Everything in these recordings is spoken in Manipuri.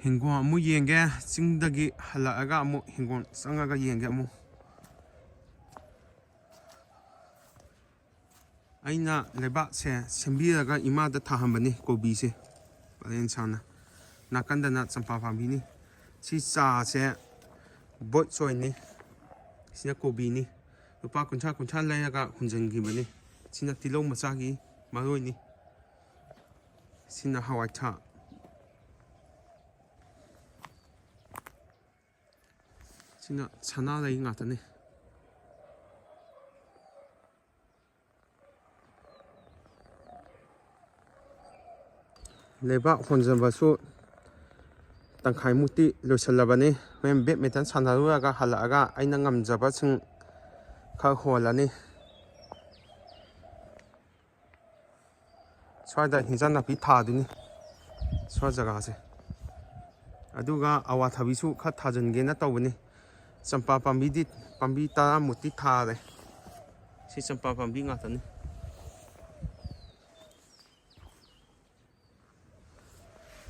ꯍꯤꯡꯒꯣꯜ ꯑꯃꯨꯛ ꯌꯦꯡꯒꯦ ꯆꯤꯡꯗꯒꯤ ꯍꯜꯂꯛꯑꯒ ꯑꯃꯨꯛ ꯍꯤꯡꯒꯣꯜ ꯆꯪꯉꯒ ꯌꯦꯡꯒꯦ ꯑꯃꯨꯛ ꯑꯩꯅ ꯂꯩꯕꯥꯛꯁꯦ ꯁꯦꯝꯕꯤꯔꯒ ꯏꯃꯥꯗ ꯊꯥꯍꯟꯕꯅꯤ ꯀꯣꯕꯤꯁꯦ ꯄꯔꯦꯡ ꯁꯥꯅ ꯅꯥꯀꯟꯗꯅ ꯆꯝꯄ꯭ꯔꯥ ꯄꯥꯝꯕꯤꯅꯤ ꯁꯤ ꯆꯥꯁꯦ ꯕꯣꯠ ꯆꯣꯏꯅꯤ ꯁꯤꯅ ꯀꯣꯕꯤꯅꯤ ꯂꯨꯄꯥ ꯀꯨꯟꯊ꯭ꯔꯥ ꯂꯩꯔꯒ ꯍꯨꯟꯖꯤꯟꯈꯤꯕꯅꯤ ꯁꯤꯅ ꯇꯤꯜꯍꯧ ꯃꯆꯥꯒꯤ ꯃꯔꯣꯏꯅꯤ ꯁꯤꯅ ꯍꯋꯥꯏꯊꯔꯥꯛ ꯁꯤꯅ ꯁꯅꯥꯔꯩ ꯉꯥꯛꯇꯅꯤ ꯂꯩꯕꯥꯛ ꯍꯣꯟꯖꯟꯕꯁꯨ ꯇꯪꯈꯥꯏꯃꯨꯛꯇꯤ ꯂꯣꯏꯁꯤꯜꯂꯕꯅꯤ ꯍꯣꯔꯦꯟ ꯕꯦꯠꯃꯤꯟꯇꯟ ꯁꯥꯟꯅꯔꯨꯔꯒ ꯍꯜꯂꯛꯑꯒ ꯑꯩꯅ ꯉꯝꯖꯕꯁꯤꯡ ꯈꯔ ꯍꯣꯜꯂꯅꯤ ꯁ꯭ꯋꯥꯏꯗ ꯍꯤꯟꯖꯥꯡ ꯅꯥꯄꯤ ꯊꯥꯗꯣꯏꯅꯤ ꯁ꯭ꯋꯥꯏ ꯖꯒꯥꯁꯦ ꯑꯗꯨꯒ ꯑꯋꯥꯊꯕꯤꯁꯨ ꯈꯔ ꯊꯥꯖꯤꯟꯒꯦꯅ ꯇꯧꯕꯅꯤ ꯆꯝꯄ꯭ꯔꯥ ꯄꯥꯝꯕꯤꯗꯤ ꯄꯥꯝꯕꯤ 10ꯃꯨꯛꯇꯤ ꯊꯥꯔꯦ ꯁꯤ ꯆꯝꯄ꯭ꯔꯥ ꯄꯥꯝꯕꯤ ꯉꯥꯛꯇꯅꯤ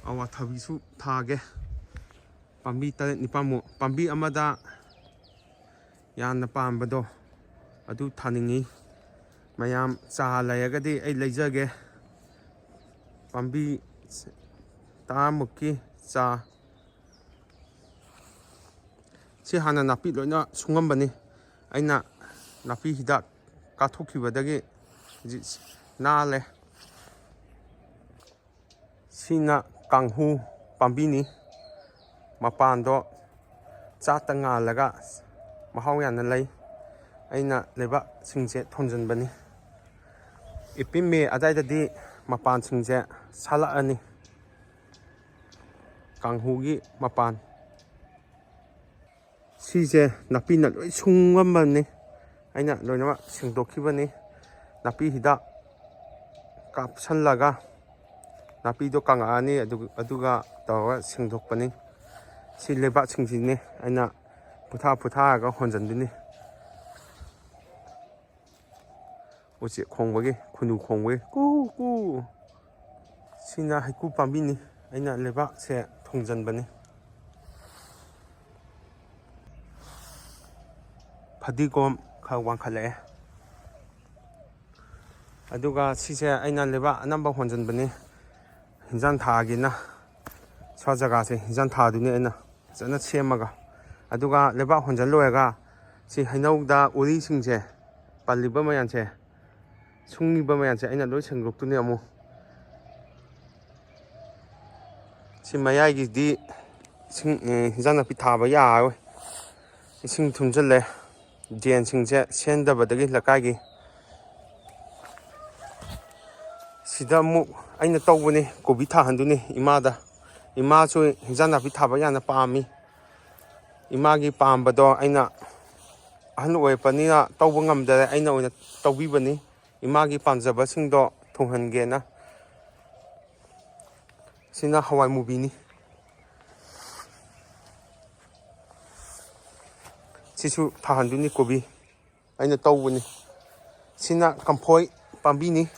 ꯑꯋꯥꯊꯕꯤꯁꯨ ꯊꯥꯒꯦ ꯄꯥꯝꯕꯤ 9-10ꯃꯨꯛ ꯄꯥꯝꯕꯤ ꯑꯃꯗ ꯌꯥꯝꯅ ꯄꯥꯟꯕꯗꯣ ꯑꯗꯨ ꯊꯥꯅꯤꯡꯉꯤ ꯃꯌꯥꯝ ꯆꯥ ꯂꯩꯔꯒꯗꯤ ꯑꯩ ꯂꯩꯖꯒꯦ ꯄꯥꯝꯕꯤ 10ꯃꯨꯛꯀꯤ ꯆꯥ ꯁꯤ ꯍꯥꯟꯅ ꯅꯥꯄꯤ ꯂꯣꯏꯅ ꯁꯨꯡꯉꯝꯕꯅꯤ ꯑꯩꯅ ꯅꯥꯄꯤ ꯍꯤꯗꯥꯛ ꯀꯥꯞꯊꯣꯛꯈꯤꯕꯗꯒꯤ ꯍꯧꯖꯤꯛ ꯅꯥꯜꯂꯦ ꯁꯤꯅ ꯀꯥꯡꯍꯨ ꯄꯥꯝꯕꯤꯅꯤ ꯃꯄꯥꯟꯗꯣ ꯆꯥꯠꯇ ꯉꯥꯜꯂꯒ ꯃꯍꯥꯎ ꯌꯥꯝꯅ ꯂꯩ ꯑꯩꯅ ꯂꯩꯕꯥꯛꯁꯤꯡꯁꯦ ꯊꯣꯟꯖꯟꯕꯅꯤ ꯑꯦꯄ꯭ꯔꯤꯜ ꯃꯦ ꯑꯗꯥꯏꯗꯗꯤ ꯃꯄꯥꯟꯁꯤꯡꯁꯦ ꯁꯥꯠꯂꯛꯑꯅꯤ ꯀꯥꯡꯍꯨꯒꯤ ꯃꯄꯥꯟ ꯁꯤꯁꯦ ꯅꯥꯄꯤꯅ ꯂꯣꯏ ꯁꯨꯡꯉꯝꯕꯅꯤ ꯑꯩꯅ ꯂꯣꯏꯅꯃꯛ ꯁꯦꯡꯗꯣꯛꯈꯤꯕꯅꯤ ꯅꯥꯄꯤ ꯍꯤꯗꯥꯛ ꯀꯥꯞꯁꯜꯂꯒ ꯅꯥꯄꯤꯗꯣ ꯀꯪꯉꯛꯑꯅꯤ ꯑꯗꯨꯒ ꯇꯧꯔꯒ ꯁꯦꯡꯗꯣꯛꯄꯅꯤ ꯁꯤ ꯂꯩꯕꯥꯛꯁꯤꯡꯁꯤꯅꯤ ꯑꯩꯅ ꯄꯨꯊꯥꯔꯒ ꯍꯣꯟꯖꯟꯗꯣꯏꯅꯤ ꯎꯆꯦꯛ ꯈꯣꯡꯕꯒꯤ ꯈꯨꯅꯨ ꯈꯣꯡꯕꯒꯤ ꯀꯨ ꯀꯨ ꯁꯤꯅ ꯍꯩꯀꯨ ꯄꯥꯝꯕꯤꯅꯤ ꯑꯩꯅ ꯂꯩꯕꯥꯛꯁꯦ ꯊꯣꯡꯖꯟꯕꯅꯤ ꯐꯗꯤꯒꯣꯝ ꯈꯔ ꯋꯥꯡꯈꯠꯂꯛꯑꯦ ꯑꯗꯨꯒ ꯁꯤꯁꯦ ꯑꯩꯅ ꯂꯩꯕꯥꯛ ꯑꯅꯝꯕ ꯍꯣꯟꯖꯟꯕꯅꯤ ꯍꯤꯟꯖꯥꯡ ꯊꯥꯒꯦꯅ ꯁ꯭ꯋꯥꯏ ꯖꯒꯥꯁꯦ ꯍꯤꯟꯖꯥꯡ ꯊꯥꯗꯣꯏꯅꯤ ꯑꯩꯅ ꯐꯖꯅ ꯁꯦꯝꯃꯒ ꯑꯗꯨꯒ ꯂꯩꯕꯥꯛ ꯍꯣꯟꯖꯜ ꯂꯣꯏꯔꯒ ꯁꯤ ꯍꯩꯅꯧꯗ ꯎꯔꯤꯁꯤꯡꯁꯦ ꯄꯜꯂꯤꯕ ꯃꯌꯥꯝꯁꯦ ꯁꯨꯡꯉꯤꯕ ꯃꯌꯥꯝꯁꯦ ꯑꯩꯅ ꯂꯣꯏ ꯁꯦꯡꯗꯣꯛꯇꯣꯏꯅꯤ ꯑꯃꯨꯛ ꯁꯤ ꯃꯌꯥꯏꯒꯤꯗꯤ ꯏꯁꯤꯡ ꯍꯤꯟꯖꯥꯡ ꯅꯥꯄꯤ ꯊꯥꯕ ꯌꯥꯔꯔꯣꯏ ꯏꯁꯤꯡ ꯊꯨꯝꯖꯤꯜꯂꯦ ꯗ꯭ꯔꯦꯟꯁꯤꯡꯁꯦ ꯁꯦꯝꯗꯕꯗꯒꯤ ꯂꯩꯀꯥꯏꯒꯤ ꯁꯤꯗ ꯑꯃꯨꯛ ꯑꯩꯅ ꯇꯧꯕꯅꯤ ꯀꯣꯕꯤ ꯊꯥꯍꯟꯗꯣꯏꯅꯤ ꯏꯃꯥꯁꯨ ꯍꯤꯟꯖꯥꯡ ꯅꯥꯄꯤ ꯊꯥꯕ ꯌꯥꯝꯅ ꯄꯥꯝꯃꯤ ꯏꯃꯥꯒꯤ ꯄꯥꯝꯕꯗꯣ ꯑꯩꯅ ꯑꯍꯟ ꯑꯣꯏꯔꯛꯄꯅꯤꯅ ꯇꯧꯕ ꯉꯝꯗꯔꯦ ꯑꯩꯅ ꯑꯣꯏꯅ ꯇꯧꯕꯤꯕꯅꯤ ꯏꯃꯥꯒꯤ ꯄꯥꯝꯖꯕꯁꯤꯡꯗꯣ ꯊꯨꯡꯍꯟꯒꯦꯅ ꯁꯤꯅ ꯍꯋꯥꯏ ꯃꯨꯕꯤꯅꯤ ꯁꯤꯁꯨ ꯊꯥꯍꯟꯗꯣꯏꯅꯤ ꯀꯣꯕꯤ ꯑꯩꯅ ꯇꯧꯕꯅꯤ ꯁꯤꯅ ꯀꯝꯐꯣꯏ ꯄꯥꯝꯕꯤꯅꯤ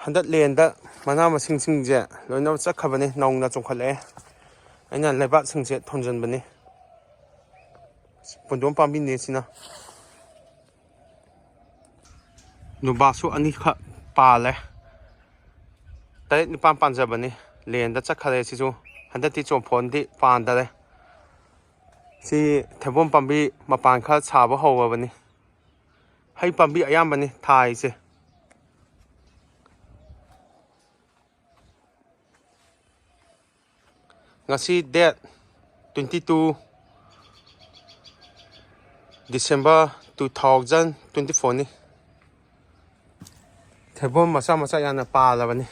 ꯍꯟꯗꯛ ꯂꯦꯟꯗ ꯃꯅꯥ ꯃꯁꯤꯡꯁꯤꯡꯁꯦ ꯂꯣꯏꯅꯃꯛ ꯆꯠꯈ꯭ꯔꯕꯅꯤ ꯅꯧꯅ ꯆꯣꯡꯈꯠꯂꯛꯑꯦ ꯑꯩꯅ ꯂꯩꯕꯥꯛꯁꯤꯡꯁꯦ ꯊꯣꯟꯖꯟꯕꯅꯤ ꯄꯨꯟꯗꯣꯟ ꯄꯥꯝꯕꯤꯅꯤ ꯁꯤꯅ ꯅꯨꯕꯥꯛꯁꯨ ꯑꯅꯤꯈꯛ ꯄꯥꯜꯂꯦ 9 ꯄꯥꯟꯖꯕꯅꯤ ꯂꯦꯟꯗ ꯆꯠꯈ꯭ꯔꯦ ꯁꯤꯁꯨ ꯍꯟꯗꯛꯇꯤ ꯆꯣꯡꯐꯣꯟꯗꯤ ꯄꯥꯟꯗꯔꯦ ꯁꯤ ꯊꯩꯕꯣꯡ ꯄꯥꯝꯕꯤ ꯃꯄꯥꯟ ꯈꯔ ꯁꯥꯕ ꯍꯧꯔꯕꯅꯤ ꯍꯩ ꯄꯥꯝꯕꯤ ꯑꯌꯥꯝꯕꯅꯤ ꯊꯥꯔꯤꯁꯦ ꯉꯁꯤ ꯗꯦꯠ 22 December 2024ꯅꯤ ꯊꯩꯕꯣꯡ ꯃꯆꯥ ꯌꯥꯝꯅ ꯄꯥꯜꯂꯕꯅꯤ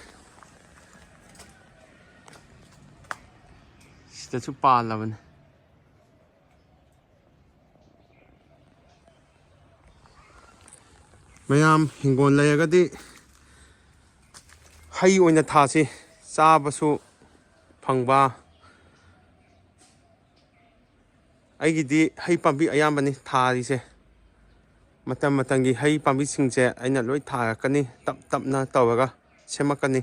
ꯁꯤꯗꯁꯨ ꯄꯥꯜꯂꯕꯅꯤ ꯃꯌꯥꯝ ꯍꯤꯡꯒꯣꯜ ꯂꯩꯔꯒꯗꯤ ꯍꯩ ꯑꯣꯏꯅ ꯊꯥꯁꯤ ꯆꯥꯕꯁꯨ ꯐꯪꯕ ꯑꯩꯒꯤꯗꯤ ꯍꯩ ꯄꯥꯝꯕꯤ ꯑꯌꯥꯝꯕꯅꯤ ꯊꯥꯔꯤꯁꯦ ꯃꯇꯝꯒꯤ ꯍꯩ ꯄꯥꯝꯕꯤꯁꯤꯡꯁꯦ ꯑꯩꯅ ꯂꯣꯏ ꯊꯥꯔꯛꯀꯅꯤ ꯇꯞꯅ ꯇꯧꯔꯒ ꯁꯦꯝꯃꯛꯀꯅꯤ